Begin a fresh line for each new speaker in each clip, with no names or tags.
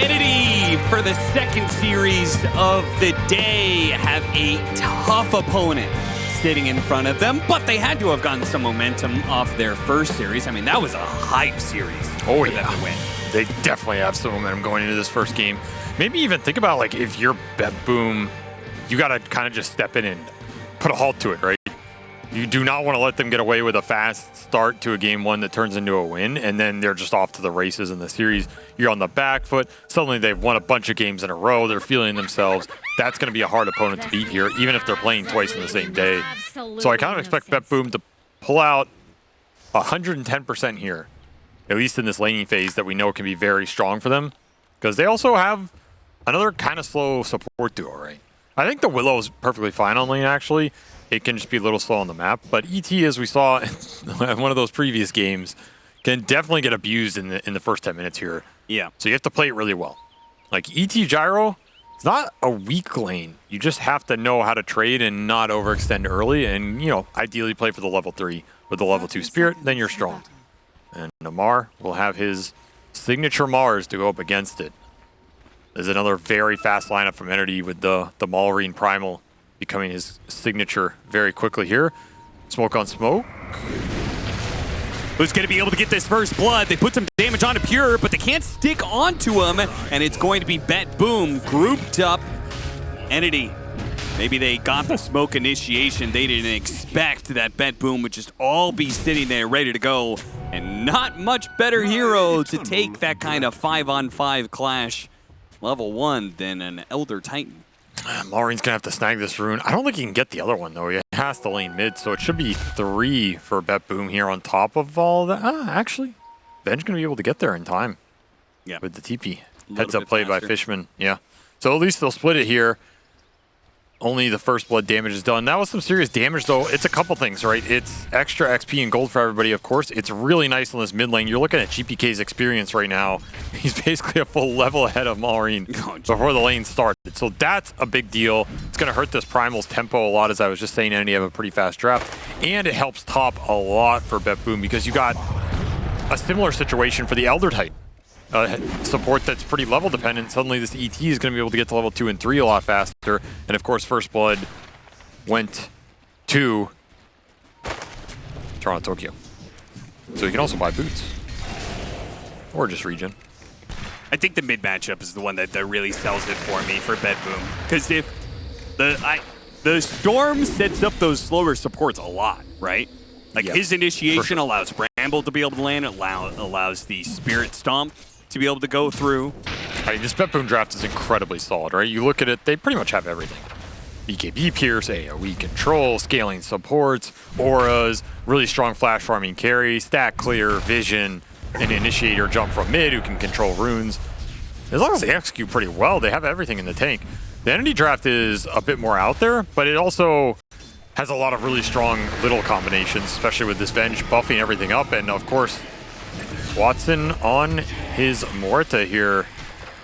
Entity, for the second series of the day, have a tough opponent sitting in front of them, but they had to have gotten some momentum off their first series. I mean, that was a hype series for them to win.
They definitely have some momentum going into this first game. Maybe even think about, like, if you're BetBoom, you got to kind of just step in and put a halt to it, right? You do not want to let them get away with a fast start to a game one that turns into a win, and then they're just off to the races in the series. You're on the back foot. Suddenly they've won a bunch of games in a row. They're feeling themselves. That's going to be a hard opponent to beat here, even if they're playing twice in the same day. So I kind of expect BetBoom to pull out 110% here, at least in this laning phase that we know can be very strong for them, because they also have another kind of slow support duo, right? I think the Willow is perfectly fine on lane, actually. It can just be a little slow on the map. But ET, as we saw in one of those previous games, can definitely get abused in the first 10 minutes here.
Yeah.
So you have to play it really well. Like, ET Gyro, it's not a weak lane. You just have to know how to trade and not overextend early and, you know, ideally play for the level 3 with the level 2 Spirit, then you're strong. And Namar will have his signature Mars to go up against it. There's another very fast lineup from Entity with the Maureen Primal becoming his signature very quickly here. Smoke on smoke.
Who's going to be able to get this first blood? They put some damage onto Pure, but they can't stick onto him, and it's going to be BetBoom grouped up. Entity, maybe they got the smoke initiation. They didn't expect that BetBoom would just all be sitting there ready to go, and not much better hero to take that kind of 5-on-5 clash level 1 than an Elder Titan.
Maureen's going to have to snag this rune. I don't think he can get the other one, though. He has to lane mid, so it should be 3 for BetBoom here on top of all that. Actually, Ben's going to be able to get there in time with the TP. Heads up play by Fishman. Yeah. So at least they'll split it here. Only the first blood damage is done. That was some serious damage, though. It's a couple things, right? It's extra XP and gold for everybody, of course. It's really nice on this mid lane. You're looking at GPK's experience right now. He's basically a full level ahead of Maureen before the lane started. So that's a big deal. It's going to hurt this Primal's tempo a lot, as I was just saying. Entity have a pretty fast draft. And it helps top a lot for BetBoom because you got a similar situation for the Elder Titan. Support that's pretty level dependent. Suddenly this ET is going to be able to get to level 2 and 3 a lot faster. And of course, First Blood went to Toronto, Tokyo. So you can also buy boots. Or just regen.
I think the mid matchup is the one that really sells it for me for BetBoom. Because if the Storm sets up those slower supports a lot, right? Like his initiation allows Bramble to be able to land, allows the Spirit Stomp to be able to go through.
This BetBoom draft is incredibly solid, right? You look at it, they pretty much have everything. BKB Pierce, AoE control, scaling supports, auras, really strong flash farming carry, stack clear, vision, an initiator jump from mid who can control runes. As long as they execute pretty well, they have everything in the tank. The Entity draft is a bit more out there, but it also has a lot of really strong little combinations, especially with this Venge buffing everything up. And of course, Watson on his Morta here,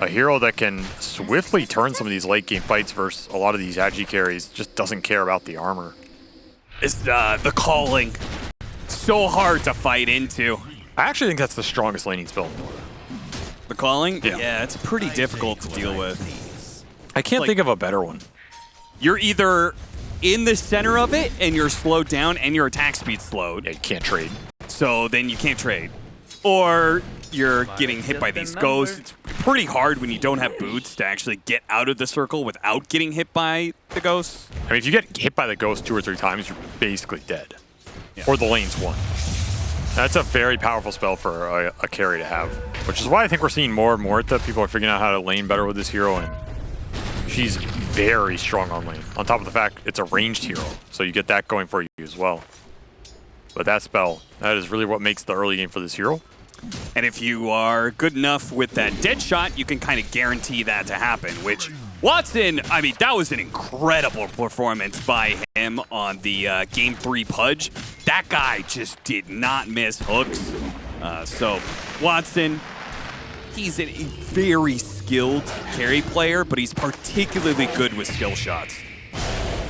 a hero that can swiftly turn some of these late game fights versus a lot of these Agi carries, just doesn't care about the armor.
It's the calling. So hard to fight into.
I actually think that's the strongest laning spell in Dota.
The calling?
Yeah,
it's pretty difficult to deal with.
I can't think of a better one.
You're either in the center of it and you're slowed down and your attack speed's slowed.
Yeah, you can't trade.
So then you can't trade. Or you're getting hit by these ghosts. It's pretty hard when you don't have boots to actually get out of the circle without getting hit by the ghosts.
I mean, if you get hit by the ghost 2 or 3 times, you're basically dead. Or the lane's won. That's a very powerful spell for a carry to have, which is why I think we're seeing more and more that people are figuring out how to lane better with this hero, and she's very strong on lane. On top of the fact it's a ranged hero, so you get that going for you as well. But that spell, that is really what makes the early game for this hero.
And if you are good enough with that dead shot, you can kind of guarantee that to happen, which Watson, I mean, that was an incredible performance by him on the Game 3 Pudge. That guy just did not miss hooks. So Watson, he's a very skilled carry player, but he's particularly good with skill shots.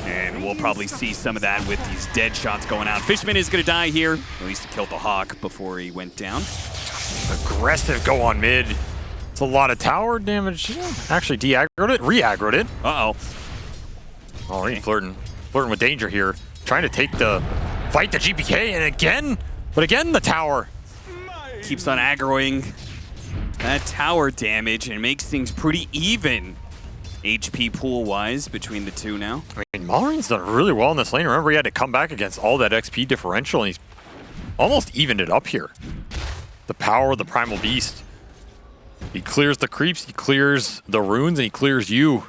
And we'll probably see some of that with these dead shots going out. Fishman is going to die here. At least he killed the Hawk before he went down.
Aggressive go on mid. It's a lot of tower damage. Yeah, actually, de-aggroed it, re-aggroed it.
Uh-oh.
Already flirting with danger here. Trying to take the fight to GPK, and again, but again, the tower.
Keeps on aggroing that tower damage and makes things pretty even HP pool-wise between the two now.
I mean, Mallory's done really well in this lane. Remember, he had to come back against all that XP differential, and he's almost evened it up here. The power of the Primal Beast. He clears the creeps, he clears the runes, and he clears you.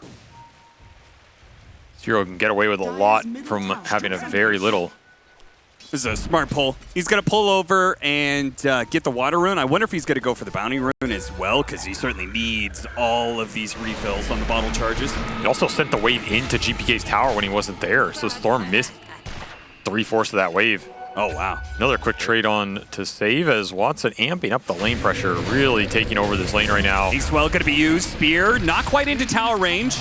Zero can get away with a lot from having a very little.
This is a smart pull. He's going to pull over and get the water rune. I wonder if he's going to go for the bounty rune as well, because he certainly needs all of these refills on the bottle charges.
He also sent the wave into GPK's tower when he wasn't there, so Storm missed 3/4 of that wave.
Oh, wow.
Another quick trade on to save as Watson amping up the lane pressure, really taking over this lane right now.
Inkswell going to be used. Spear, not quite into tower range.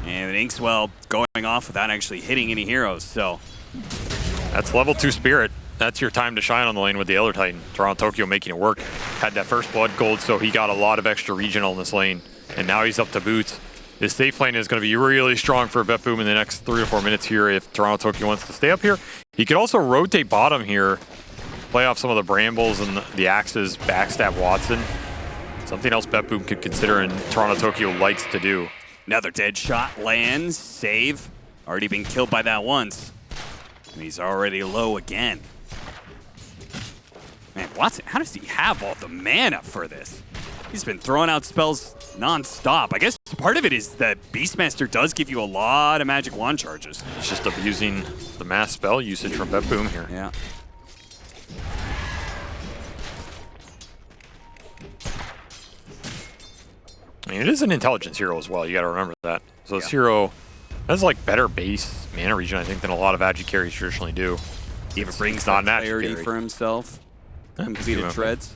And Inkswell going off without actually hitting any heroes, so...
That's level 2 Spirit. That's your time to shine on the lane with the Elder Titan. Toronto Tokyo making it work. Had that first blood gold, so he got a lot of extra regional in this lane. And now he's up to boots. His safe lane is going to be really strong for BetBoom in the next 3 to 4 minutes here if Toronto Tokyo wants to stay up here. He could also rotate bottom here, play off some of the brambles and the axes, backstab Watson. Something else BetBoom could consider and Toronto Tokyo likes to do.
Another dead shot lands, save. Already been killed by that once. And he's already low again. Man, Watson, how does he have all the mana for this? He's been throwing out spells non-stop. I guess part of it is that Beastmaster does give you a lot of magic wand charges.
He's just abusing the mass spell usage from BetBoom here.
Yeah.
I mean, it is an intelligence hero as well. You got to remember that. So this hero has like better base mana regen, I think, than a lot of agi carries traditionally do.
Even brings
not
that
an agi
clarity
carry
for himself. Completed treads.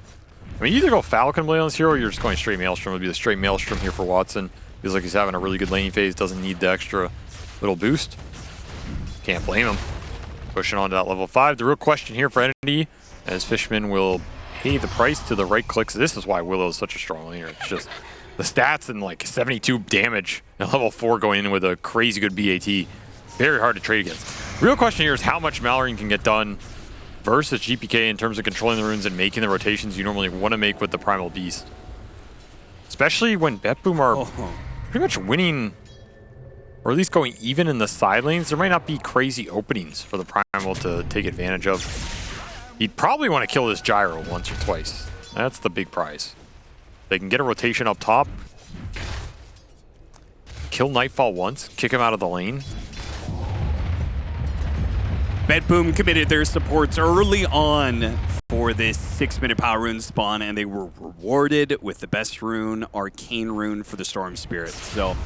I mean, you either go Falcon Blade on this hero or you're just going straight Maelstrom. It would be the straight Maelstrom here for Watson. Feels like he's having a really good laning phase, doesn't need the extra little boost. Can't blame him. Pushing on to that level 5. The real question here for Entity, as Fishman will pay the price to the right clicks. This is why Willow is such a strong laner. It's just the stats and like 72 damage and level 4 going in with a crazy good BAT. Very hard to trade against. Real question here is how much Mallory can get done versus GPK in terms of controlling the runes and making the rotations you normally want to make with the Primal Beast. Especially when BetBoom are pretty much winning, or at least going even in the side lanes. There might not be crazy openings for the Primal to take advantage of. He'd probably want to kill this Gyro once or twice. That's the big prize. They can get a rotation up top, kill Nightfall once, kick him out of the lane.
BetBoom committed their supports early on for this 6-minute power rune spawn, and they were rewarded with the best rune, Arcane Rune, for the Storm Spirit. So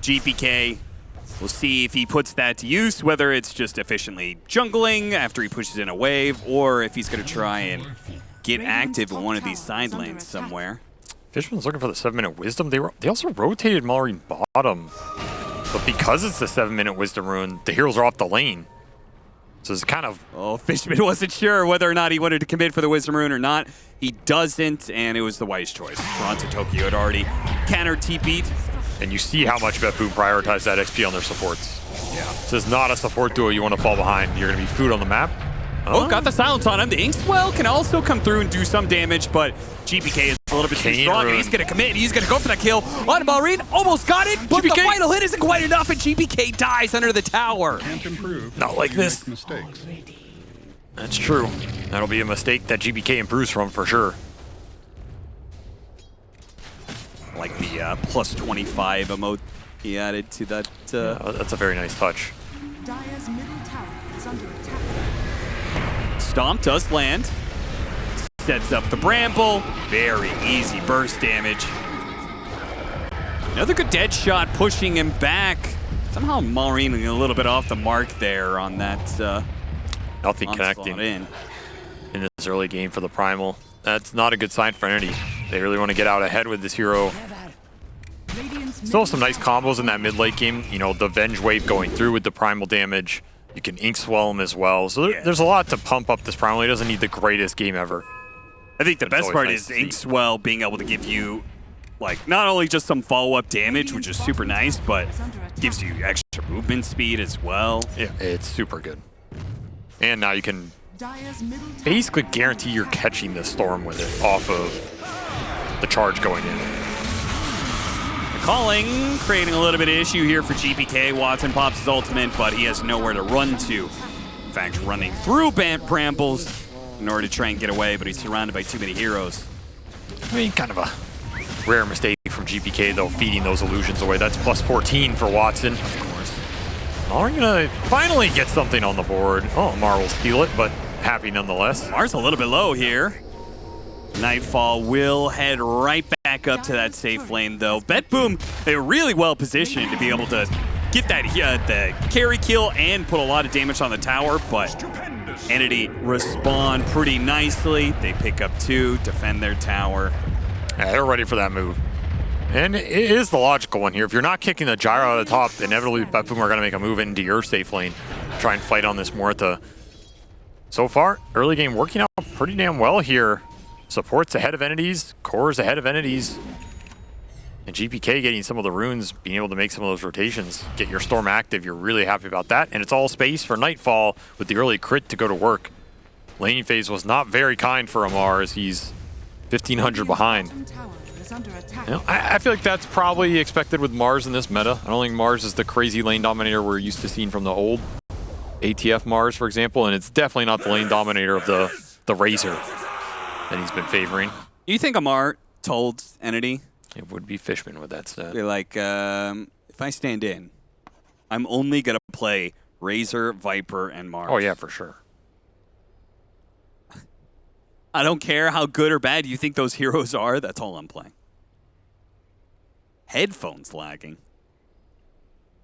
GPK, we'll see if he puts that to use, whether it's just efficiently jungling after he pushes in a wave, or if he's going to try and get active in one of these side lanes somewhere.
Fishman's looking for the 7-minute Wisdom. They also rotated Mallory bottom, but because it's the 7-minute Wisdom rune, the heroes are off the lane. So it's kind of...
Oh, Fishman wasn't sure whether or not he wanted to commit for the Wisdom Rune or not. He doesn't, and it was the wise choice. Toronto Tokyo had already counter TP'd.
And you see how much BetBoom prioritized that XP on their supports.
Yeah.
This is not a support duo you want to fall behind. You're going to be food on the map.
Oh, got the silence on him. The Inkswell can also come through and do some damage, but GPK is a little bit too strong, and he's going to commit. He's going to go for that kill on Malrine. Almost got it, but GPK. The final hit isn't quite enough, and GPK dies under the tower.
Can't improve.
Not like this.
Mistakes.
That's true. That'll be a mistake that GPK improves from for sure.
Like the plus 25 emote he added to that.
Yeah, that's a very nice touch.
Dire's middle tower is under attack.
Stomp does land. Sets up the Bramble. Very easy burst damage. Another good dead shot pushing him back. Somehow Malrine a little bit off the mark there on that.
Nothing connecting in this early game for the Primal. That's not a good sign for Entity. They really want to get out ahead with this hero. Still some nice combos in that mid-late game. You know, the Venge Wave going through with the Primal damage. You can Inkswell him as well. So there's a lot to pump up this Primal. He doesn't need the greatest game ever.
I think the best part is Inkswell being able to give you, like, not only just some follow-up damage, which is super nice, but gives you extra movement speed as well.
Yeah, it's super good. And now you can basically guarantee you're catching the storm with it off of the charge going in.
Calling, creating a little bit of issue here for GPK. Watson pops his ultimate, but he has nowhere to run to. In fact, running through brambles in order to try and get away, but he's surrounded by too many heroes.
I mean, kind of a rare mistake from GPK, though, feeding those illusions away. That's plus 14 for Watson. Of course. We're going to finally get something on the board. Oh, Mar will steal it, but happy nonetheless.
Mar's a little bit low here. Nightfall will head right back up to that safe lane, though. BetBoom, they're really well positioned to be able to get that the carry kill and put a lot of damage on the tower, but Entity respond pretty nicely. They pick up 2, defend their tower.
Yeah, they're ready for that move. And it is the logical one here. If you're not kicking the gyro out of the top, inevitably BetBoom are going to make a move into your safe lane, try and fight on this Muerta. So far, early game working out pretty damn well here. Support's ahead of entities, core's ahead of entities. And GPK getting some of the runes, being able to make some of those rotations, get your storm active, you're really happy about that. And it's all space for Nightfall with the early crit to go to work. Laning phase was not very kind for Amar as he's 1,500 behind. You know, I feel like that's probably expected with Mars in this meta. I don't think Mars is the crazy lane dominator we're used to seeing from the old ATF Mars, for example, and it's definitely not the lane dominator of the Razor that he's been favoring.
You think Amar told Entity?
It would be Fishman with that stat.
Be like, if I stand in, I'm only going to play Razor, Viper, and Mars.
Oh, yeah, for sure.
I don't care how good or bad you think those heroes are. That's all I'm playing. Headphones lagging.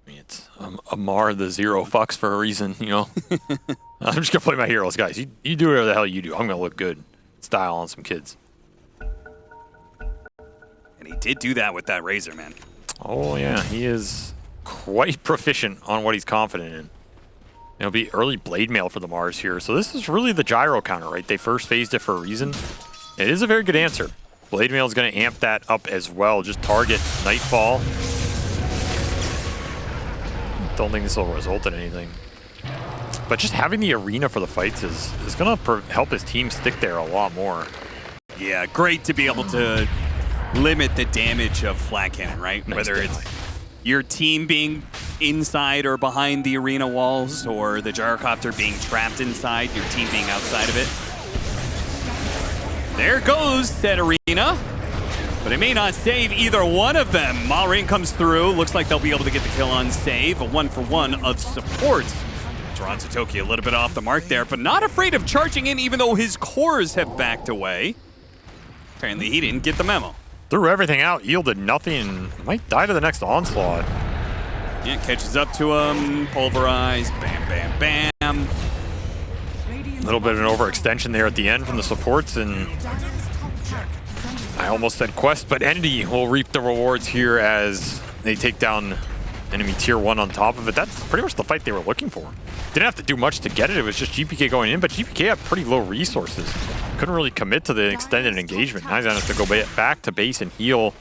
I mean, it's Amar the 0 fucks for a reason, you know? I'm just going to play my heroes, guys. You do whatever the hell you do. I'm going to look good. Style on some kids.
And he did do that with that Razor, man.
Oh, yeah. He is quite proficient on what he's confident in. It'll be early Blade Mail for the Mars here. So this is really the gyro counter, right? They first phased it for a reason. It is a very good answer. Blade Mail is going to amp that up as well. Just target Nightfall. Don't think this will result in anything. But just having the arena for the fights is going to help his team stick there a lot more.
Yeah, great to be able to limit the damage of Flat Cannon, right?
Nice
Whether
demo.
it's your team being inside or behind the arena walls, or the gyrocopter being trapped inside, your team being outside of it. There goes said arena, but it may not save either one of them. Malrain comes through. Looks like they'll be able to get the kill on save. A 1-for-1 of support. Toronto Toki a little bit off the mark there, but not afraid of charging in even though his cores have backed away. Apparently he didn't get the memo.
Threw everything out, yielded nothing, and might die to the next onslaught.
Yeah, catches up to him, pulverized, bam, bam, bam.
A little bit of an overextension there at the end from the supports, and I almost said Quest, but Entity will reap the rewards here as they take down enemy tier 1 on top of it. That's pretty much the fight they were looking for. Didn't have to do much to get it. It was just GPK going in, but GPK had pretty low resources. Couldn't really commit to the extended engagement. Now he's going to have to go back to base and heal.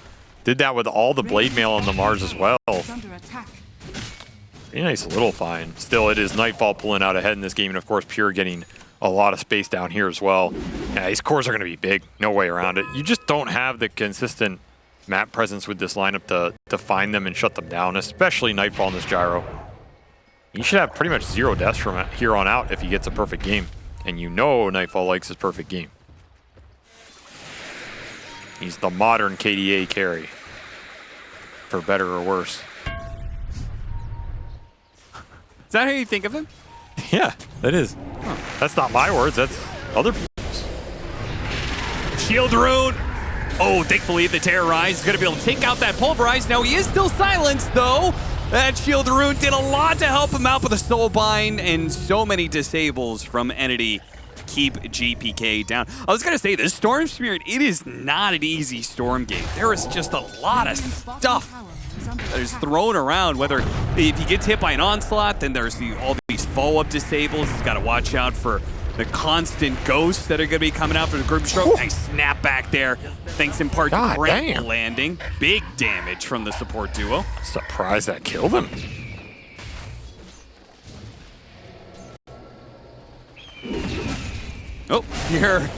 Did that with all the Blade Mail on the Mars as well. Pretty nice little find. Still, it is Nightfall pulling out ahead in this game, and of course, Pure getting a lot of space down here as well. Yeah, these cores are going to be big. No way around it. You just don't have the consistent map presence with this lineup to find them and shut them down, especially Nightfall in this gyro. You should have pretty much 0 deaths from here on out if he gets a perfect game. And you know Nightfall likes his perfect game. He's the modern KDA carry. For better or worse.
Is that how you think of him?
Yeah, that is. Huh. That's not my words, that's other people's.
Shield rune. Oh, thankfully the Terrorize is going to be able to take out that Pulverize. Now he is still silenced, though. That Shield rune did a lot to help him out with the Soulbind, and so many disables from Entity keep GPK down. I was going to say, this Storm Spirit, it is not an easy Storm game. There is just a lot of stuff that is thrown around, whether if he gets hit by an Onslaught, then there's all these follow-up disables. He's got to watch out for the constant ghosts that are going to be coming out for the group stroke. Nice snap back there. Thanks in part to great landing. Big damage from the support duo.
Surprised that killed him.
Oh, here.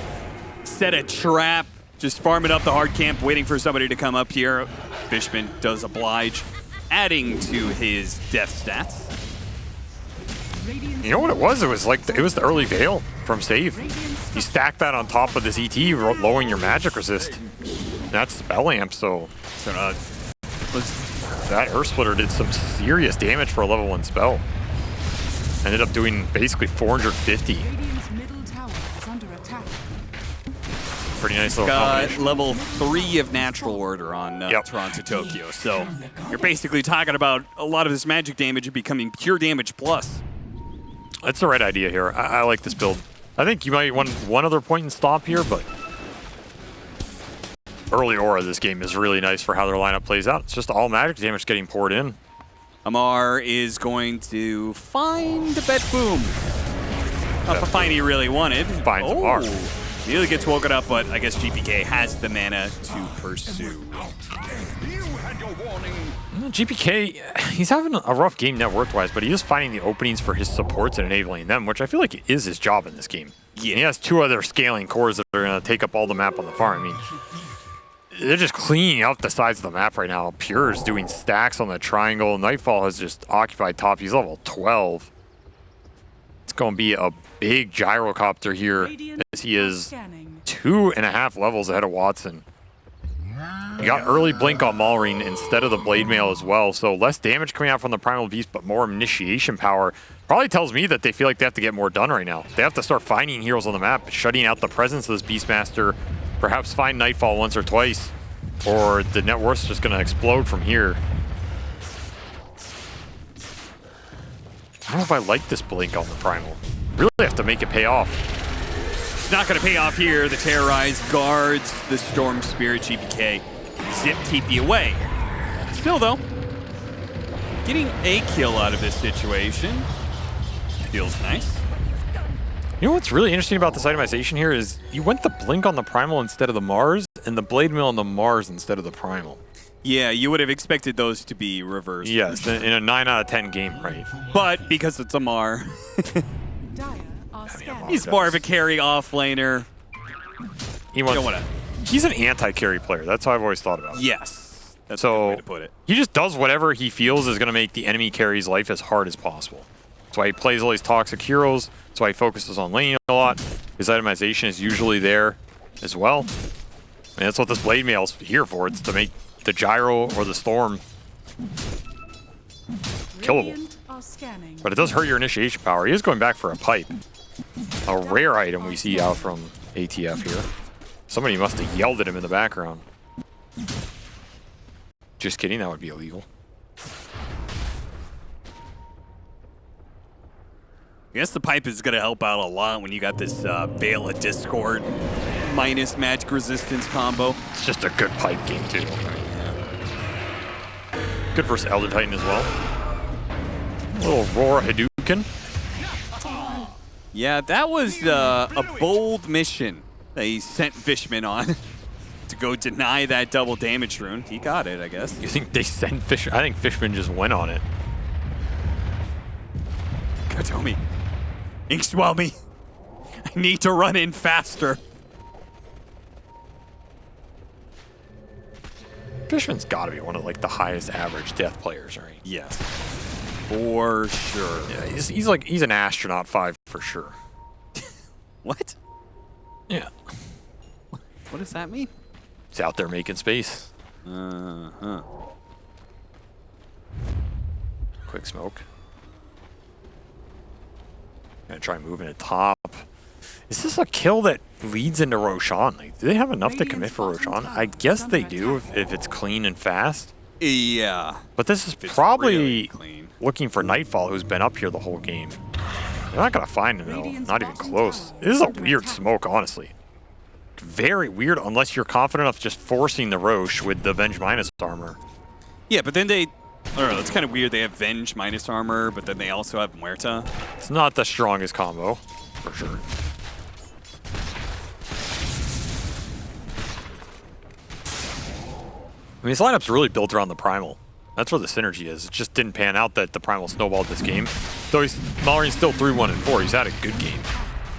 Set a trap. Just farming up the hard camp, waiting for somebody to come up here. Fishman does oblige, adding to his death stats.
You know what it was? It was like it was the early Veil from Save. You stack that on top of this ET, lowering your magic resist. That's Spell Amp, so that Earth Splitter did some serious damage for a level 1 spell. Ended up doing basically 450.
Radiant's middle tower is under attack.
Pretty nice little
Got
combination.
level 3 of Natural Order on Toronto Tokyo, so you're basically talking about a lot of this magic damage becoming pure damage plus.
That's the right idea here. I like this build. I think you might want one other point and stop here, but early aura of this game is really nice for how their lineup plays out. It's just all magic damage getting poured in.
Amar is going to find BetBoom. Not the find he really wanted.
Finds Amar.
Nearly gets woken up, but I guess GPK has the mana to pursue.
GPK, he's having a rough game net worth-wise, but he is finding the openings for his supports and enabling them, which I feel like is his job in this game. Yeah. And he has 2 other scaling cores that are going to take up all the map on the farm. I mean, they're just cleaning up the sides of the map right now. Pure is doing stacks on the triangle. Nightfall has just occupied top. He's level 12. It's going to be a big gyrocopter here as he is 2.5 levels ahead of Watson. You got early blink on Maulring instead of the Blade Mail as well, so less damage coming out from the Primal Beast, but more initiation power. Probably tells me that they feel like they have to get more done right now. They have to start finding heroes on the map, shutting out the presence of this Beastmaster, perhaps find Nightfall once or twice, or the net worth's just going to explode from here. I don't know if I like this blink on the Primal. Really have to make it pay off.
It's not going to pay off here. The Terrorize guards the Storm Spirit. GPK zip TP away. Still, though, getting a kill out of this situation feels nice.
You know what's really interesting about this itemization here is you went the blink on the Primal instead of the Mars, and the Blade Mill on the Mars instead of the Primal.
Yeah, you would have expected those to be reversed.
Yes, in a 9 out of 10 game, right?
But because it's Amar,
Dire are scanning.
he's more of a carry offlaner.
He's an anti-carry player. That's how I've always thought about it.
Yes, that's a good way to put it.
He just does whatever he feels is going to make the enemy carry's life as hard as possible. That's why he plays all these toxic heroes. That's why he focuses on laning a lot. His itemization is usually there as well. And that's what this Blade Mail's here for. It's to make the Gyro or the Storm killable. But it does hurt your initiation power. He is going back for a pipe. A rare item we see out from ATF here. Somebody must have yelled at him in the background. Just kidding, that would be illegal.
I guess the pipe is going to help out a lot when you got this Veil of Discord minus magic resistance combo.
It's just a good pipe game too. Good versus Elder Titan as well. A little Roar Hadouken.
Yeah, that was a bold mission they sent Fishman on to go deny that double damage rune. He got it, I guess.
You think they sent Fishman? I think Fishman just went on it.
Katomi, Inkswell me. I need to run in faster.
Fishman's got to be one of like the highest average death players, right?
Yes, for sure.
Yeah, he's an astronaut 5 for sure.
What?
Yeah.
What does that mean?
He's out there making space.
Uh-huh.
Quick smoke. Gonna try moving it top. Is this a kill that leads into Roshan? Like, do they have enough to commit for Roshan? I guess they do if it's clean and fast.
Yeah.
But this is probably looking for Nightfall, who's been up here the whole game. They're not gonna find him though. Not even close. This is a weird smoke, honestly. Very weird unless you're confident enough just forcing the Roche with the Venge minus armor.
Yeah, but then I don't know, it's kind of weird. They have Venge minus armor, but then they also have Muerta.
It's not the strongest combo, for sure. I mean, his lineup's really built around the Primal. That's where the synergy is. It just didn't pan out that the Primal snowballed this game. Though Mallory's still 3-1-4. He's had a good game.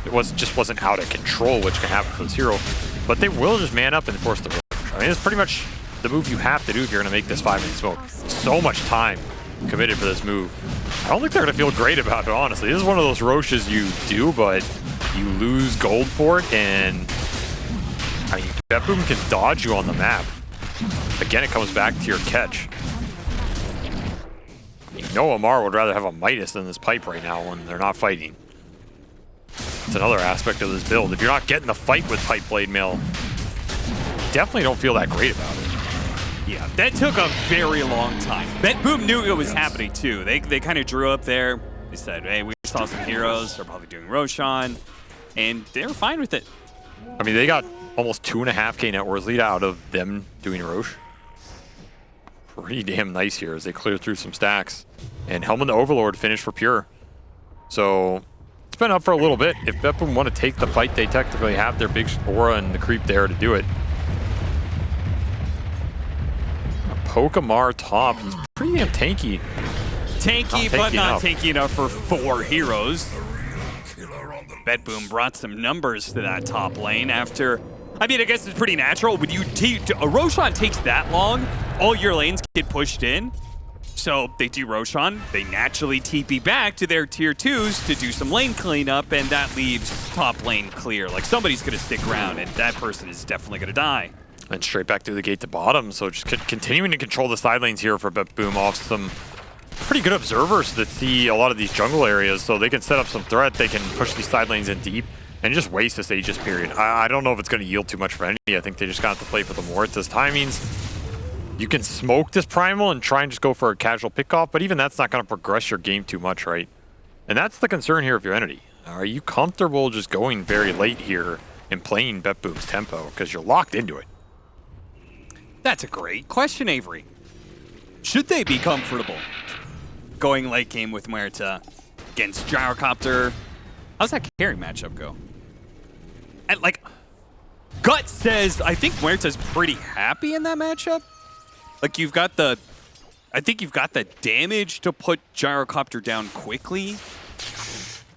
It just wasn't out of control, which can happen for this hero. But they will just man up and force the rush. I mean, it's pretty much the move you have to do if you're going to make this 5-minute smoke. So much time committed for this move. I don't think they're going to feel great about it, honestly. This is one of those Roches you do, but you lose gold for it, and I mean, BetBoom can dodge you on the map. Again, it comes back to your catch. You know Amar would rather have a Midas than this pipe right now when they're not fighting. It's another aspect of this build. If you're not getting the fight with Pipe Blade Mail, you definitely don't feel that great about it.
Yeah, that took a very long time. BetBoom knew it was happening too. They kind of drew up there. They said, hey, we saw some heroes. They're probably doing Roshan. And they were fine with it.
I mean, they got almost 2.5K net worth lead out of them doing Roche. Pretty damn nice here as they clear through some stacks. And Helm and the Overlord finished for Pure. So it's been up for a little bit. If BetBoom want to take the fight, they technically have their big aura and the creep there to do it. Pokemar top. He's pretty damn tanky.
Tanky, but not tanky enough for 4 heroes. BetBoom brought some numbers to that top lane after... I mean, I guess it's pretty natural. When you a Roshan takes that long, all your lanes get pushed in. So they do Roshan, they naturally TP back to their tier 2s to do some lane cleanup, and that leaves top lane clear. Like, somebody's going to stick around, and that person is definitely going to die.
And straight back through the gate to bottom. So just continuing to control the side lanes here for BetBoom off some pretty good observers that see a lot of these jungle areas, so they can set up some threat. They can push these side lanes in deep and just waste this Aegis period. I don't know if it's going to yield too much for any. I think they just got to play for the Mortis timings. You can smoke this Primal and try and just go for a casual pickoff, but even that's not going to progress your game too much, right? And that's the concern here of your entity. Are you comfortable just going very late here and playing BetBoom's tempo because you're locked into it?
That's a great question, Avery. Should they be comfortable going late game with Muerta against Gyrocopter? How's that carry matchup go? And like, Gut says, I think Muerta's pretty happy in that matchup. Like, you've got the, I think you've got the damage to put Gyrocopter down quickly,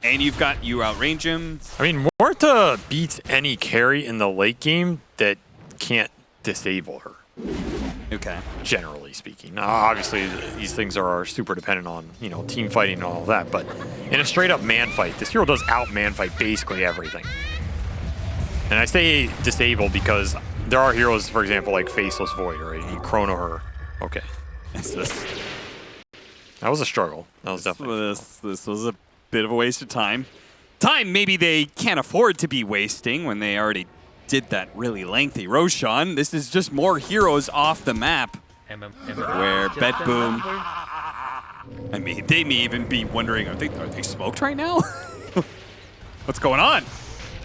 and you outrange him. I
mean, Muerta beats any carry in the late game that can't disable her.
Okay.
Generally speaking. Obviously, these things are super dependent on, you know, team fighting and all of that, but in a straight up man fight, this hero does out man fight basically everything. And I say disable because there are heroes, for example, like Faceless Void, right? You chrono her. Okay. That was a struggle. That was definitely
this was a bit of a waste of time. Time maybe they can't afford to be wasting when they already did that really lengthy Roshan. This is just more heroes off the map where BetBoom, I mean, they may even be wondering, are they smoked right now? What's going on?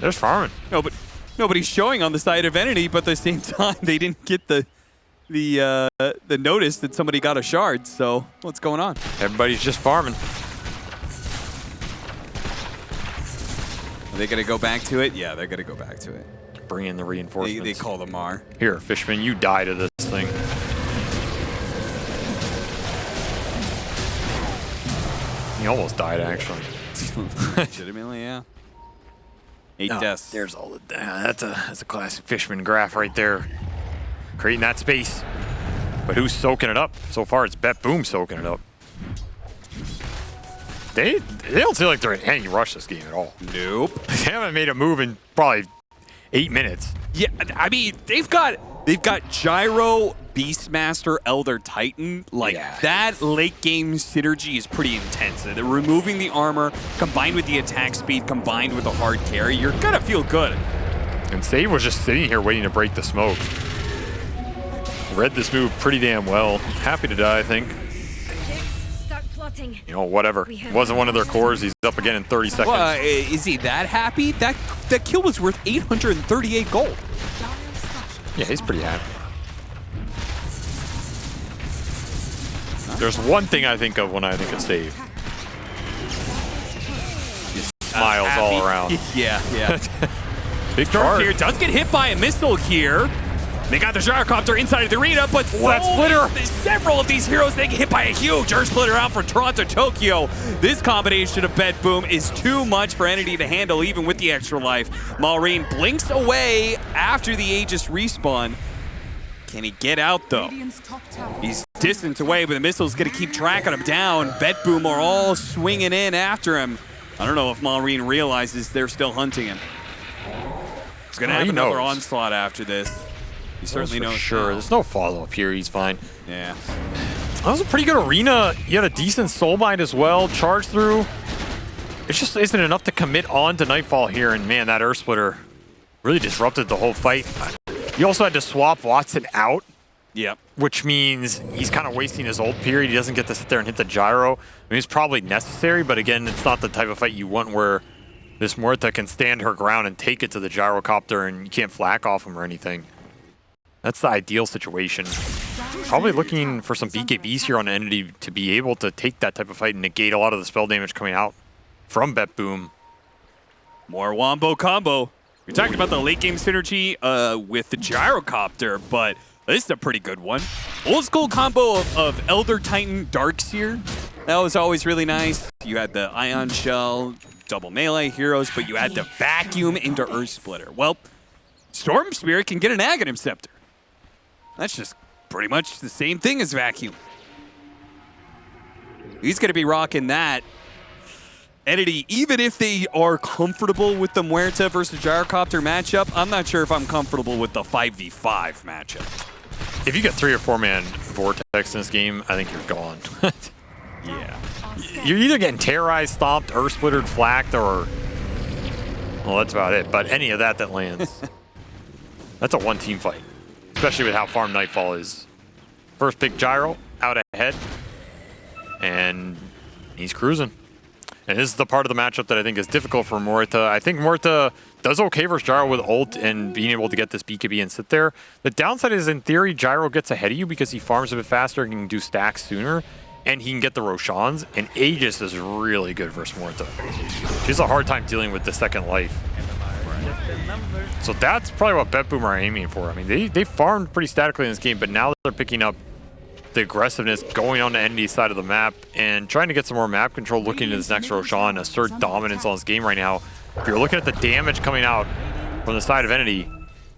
They're farming.
No, but nobody's showing on the side of Entity, but at the same time, they didn't get the notice that somebody got a shard. So what's going on?
Everybody's just farming.
Are they gonna go back to it? Yeah, they're gonna go back to it.
Bring in the reinforcements.
They call them Mar.
Here, Fishman, you die to this thing. He almost died, actually.
Legitimately, yeah. 8 deaths.
There's all the. That's a classic Fishman graph right there. Creating that space. But who's soaking it up? So far, it's BetBoom soaking it up. They don't feel like they're in any rush this game at all.
Nope.
They haven't made a move in probably 8 minutes.
Yeah, I mean, they've got Gyro, Beastmaster, Elder Titan. Like, that late game synergy is pretty intense. They're removing the armor, combined with the attack speed, combined with a hard carry. You're gonna feel good.
And Save was just sitting here waiting to break the smoke. Read this move pretty damn well. Happy to die, I think. You know, whatever. Wasn't one of their cores. He's up again in 30 seconds.
Well, is he that happy? That kill was worth 838 gold.
Yeah, he's pretty happy. There's one thing I think of when I think of Save. He smiles all around.
Yeah.
Big
Dark
charge.
here does get hit by a missile here. They got the gyrocopter inside of the arena, but
that splitter.
Several of these heroes they get hit by a huge Earth Splitter out for Toronto Tokyo. This combination of BetBoom is too much for Entity to handle, even with the extra life. Maureen blinks away after the Aegis respawn. Can he get out, though? He's distance away, but the missile's going to keep tracking him down. BetBoom are all swinging in after him. I don't know if Maureen realizes they're still hunting him. He's going to have another onslaught after this. He certainly knows.
Sure, there's no follow-up here. He's fine.
Yeah.
That was a pretty good arena. You had a decent soulbind as well. Charge through. It just isn't enough to commit on to Nightfall here. And man, that Earth Splitter really disrupted the whole fight. You also had to swap Watson out.
Yep.
Which means he's kind of wasting his ult period. He doesn't get to sit there and hit the gyro. I mean, it's probably necessary, but again, it's not the type of fight you want where this Muerta can stand her ground and take it to the gyrocopter and you can't flak off him or anything. That's the ideal situation. Probably looking for some BKBs here on Entity to be able to take that type of fight and negate a lot of the spell damage coming out from BetBoom.
More Wombo combo. We talked about the late game synergy with the gyrocopter, but this is a pretty good one. Old school combo of Elder Titan Darkseer. That was always really nice. You had the Ion Shell, double melee heroes, but you had the vacuum into Earth Splitter. Well, Storm Spirit can get an Aghanim Scepter. That's just pretty much the same thing as vacuum. He's going to be rocking that. Entity, even if they are comfortable with the Muerta versus Gyrocopter matchup, I'm not sure if I'm comfortable with the 5v5 matchup.
If you get 3 or 4 man Vortex in this game, I think you're gone.
Yeah.
You're either getting terrorized, stomped, Earth Splittered, flacked, or... Well, that's about it. But any of that lands, that's a one-team fight. Especially with how farm Nightfall is. First pick Gyro, out ahead. And he's cruising. And this is the part of the matchup that I think is difficult for Muerta. I think Muerta does okay versus Gyro with ult and being able to get this BKB and sit there. The downside is, in theory, Gyro gets ahead of you because he farms a bit faster and can do stacks sooner. And he can get the Roshans. And Aegis is really good versus Muerta. She has a hard time dealing with the second life. So that's probably what BetBoom are aiming for. I mean, they farmed pretty statically in this game, but now they're picking up the aggressiveness, going on the Entity side of the map, and trying to get some more map control, looking to this next Roshan, assert dominance on this game right now. If you're looking at the damage coming out from the side of Entity,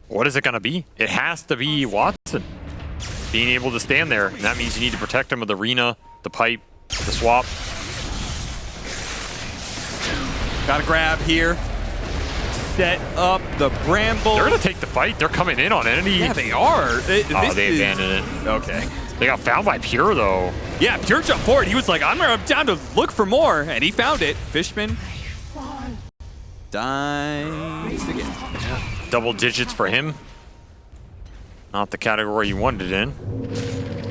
what is it going to be? It has to be Watson being able to stand there, and that means you need to protect him with the Arena, the Pipe, the Swap.
Got to grab here. Set up the Bramble.
They're going to take the fight. They're coming in on Entity.
Yeah, they are.
They abandoned it.
Okay.
They got found by Pure, though.
Yeah, Pure jumped forward. He was like, I'm down to look for more, and he found it. Fishman dies again.
Yeah. Double digits for him. Not the category you wanted it in.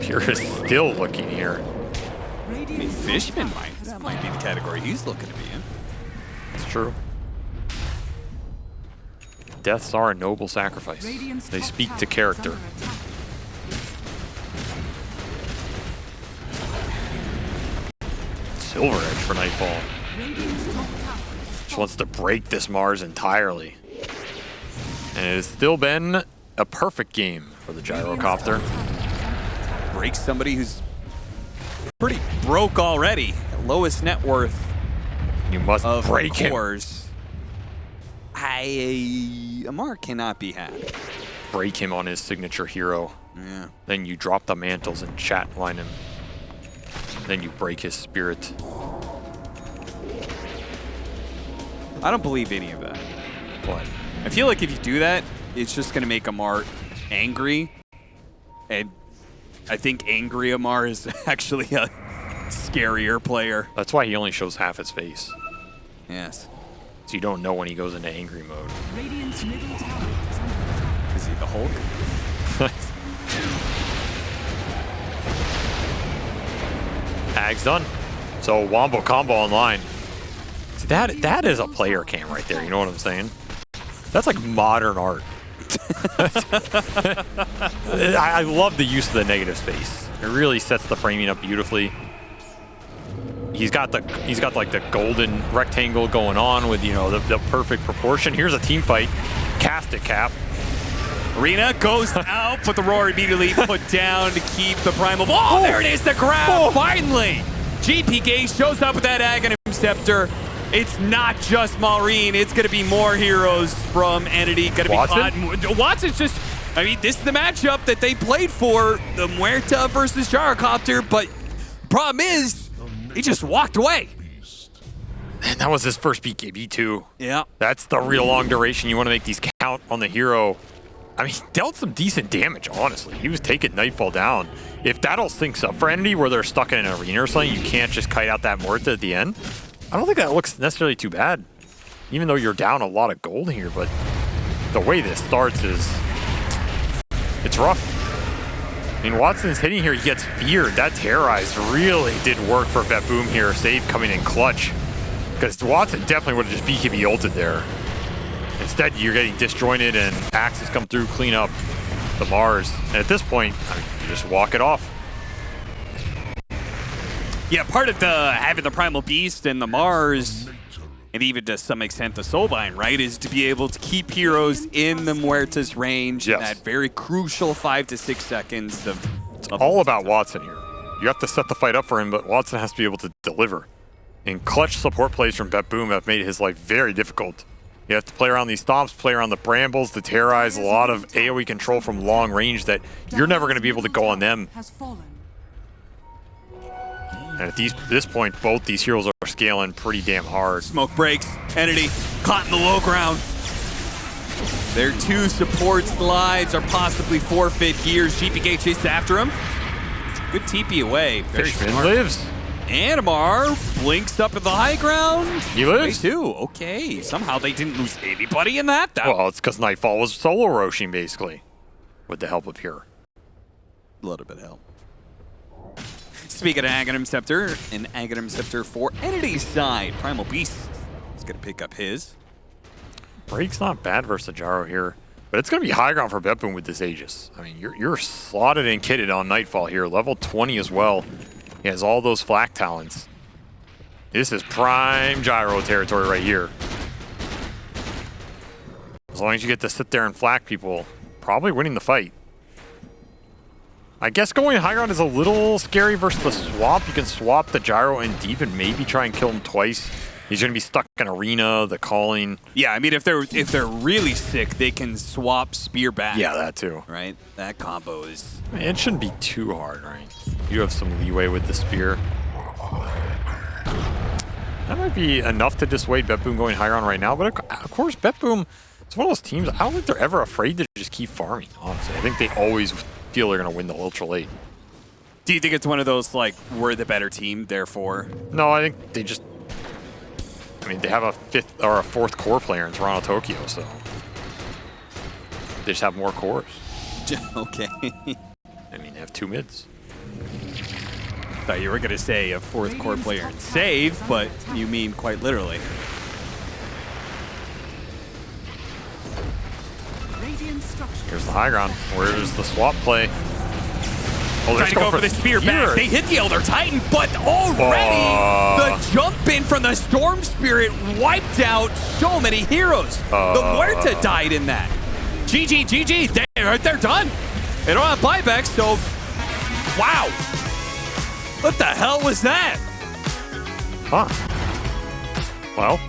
Pure is still looking here.
I mean, Fishman might be the category he's looking to be in.
It's true. Deaths are a noble sacrifice. They speak to character. Silver Edge for Nightfall. Just wants to break this Mars entirely. And it has still been a perfect game for the Gyrocopter.
Break somebody who's pretty broke already. Lowest net worth.
You must break him.
Amar cannot be happy.
Break him on his signature hero.
Yeah.
Then you drop the mantles and chat line him. Then you break his spirit.
I don't believe any of that.
What?
I feel like if you do that, it's just going to make Amar angry. And I think angry Amar is actually a scarier player.
That's why he only shows half his face.
Yes.
So you don't know when he goes into angry mode.
Is he the Hulk?
Ag's done. So Wombo combo online. See, that is a player cam right there. You know what I'm saying? That's like modern art. I love the use of the negative space. It really sets the framing up beautifully. He's got like the golden rectangle going on with, you know, the perfect proportion. Here's a team fight. Cast it, Cap.
Arena goes out, but the roar immediately put down to keep the primal. Oh, there it is, the grab, finally! GPK shows up with that Aghanim Scepter. It's not just Maureen, it's going to be more heroes from Entity. Going to be caught. Watson's just, I mean, this is the matchup that they played for, the Muerta versus Gyrocopter, but problem is, he just walked away.
And that was his first BKB too.
Yeah.
That's the real long duration. You want to make these count on the hero. I mean, he dealt some decent damage, honestly. He was taking Nightfall down. If that all syncs up for Entity where they're stuck in an arena or something, you can't just kite out that Muerta at the end. I don't think that looks necessarily too bad, even though you're down a lot of gold here, but the way this starts is, it's rough. I mean, Watson's hitting here, he gets feared. That Terrorize really did work for BetBoom here, save coming in clutch. Because Watson definitely would have just BKB ulted there. Instead, you're getting disjointed and Axes come through, clean up the Mars. And at this point, I mean, you just walk it off.
Yeah, part of the having the Primal Beast and the Mars, and even to some extent the Soulbind, right, is to be able to keep heroes in the Muerta's range in that very crucial 5 to 6 seconds of...
It's all about Watson here. You have to set the fight up for him, but Watson has to be able to deliver. And clutch support plays from BetBoom have made his life very difficult. You have to play around these stomps, play around the brambles, the Terrorize, a lot of AoE control from long range that you're never going to be able to go on them. And at this point, both these heroes are scaling pretty damn hard.
Smoke breaks, Entity caught in the low ground. Their 2 support slides are possibly forfeit here. GPK chases after him. Good TP away.
Fishman lives.
Animar blinks up at the high ground.
He lives.
They too. Okay. Somehow they didn't lose anybody in that.
Well, it's because Nightfall was solo roshing, basically, with the help of Pure.
A little bit of help. Speaking of Aghanim Scepter, an Aghanim Scepter for Entity's side. Primal Beast is going to pick up his.
Break's not bad versus the Gyro here, but it's going to be high ground for BetBoom with this Aegis. I mean, you're slotted and kitted on Nightfall here, level 20 as well. He has all those flak talents. This is prime Gyro territory right here. As long as you get to sit there and flak people, probably winning the fight. I guess going high ground is a little scary versus the swap. You can swap the Gyro in deep and maybe try and kill him twice. He's going to be stuck in arena, the calling.
Yeah, I mean, if they're really sick, they can swap spear back.
Yeah, that too.
Right? That combo is...
I mean, it shouldn't be too hard, right? You have some leeway with the spear. That might be enough to dissuade BetBoom going higher on right now, but of course, BetBoom, it's one of those teams, I don't think they're ever afraid to just keep farming, honestly. I think they always feel they're going to win the ultra late.
Do you think it's one of those, like, we're the better team, therefore?
No, I think they just... I mean, they have a 5th or a 4th core player in Toronto, Tokyo, so... They just have more cores.
Okay.
I mean, they have 2 mids.
Thought you were going to say a 4th core player in save, but you mean quite literally.
Here's the high ground. Where's the swap play? Oh,
trying to go for the spear back. They hit the Elder Titan, but already the jump in from the Storm Spirit wiped out so many heroes. The Muerta died in that. GG. They're done. They don't have buybacks, so wow. What the hell was that?
Huh. Well,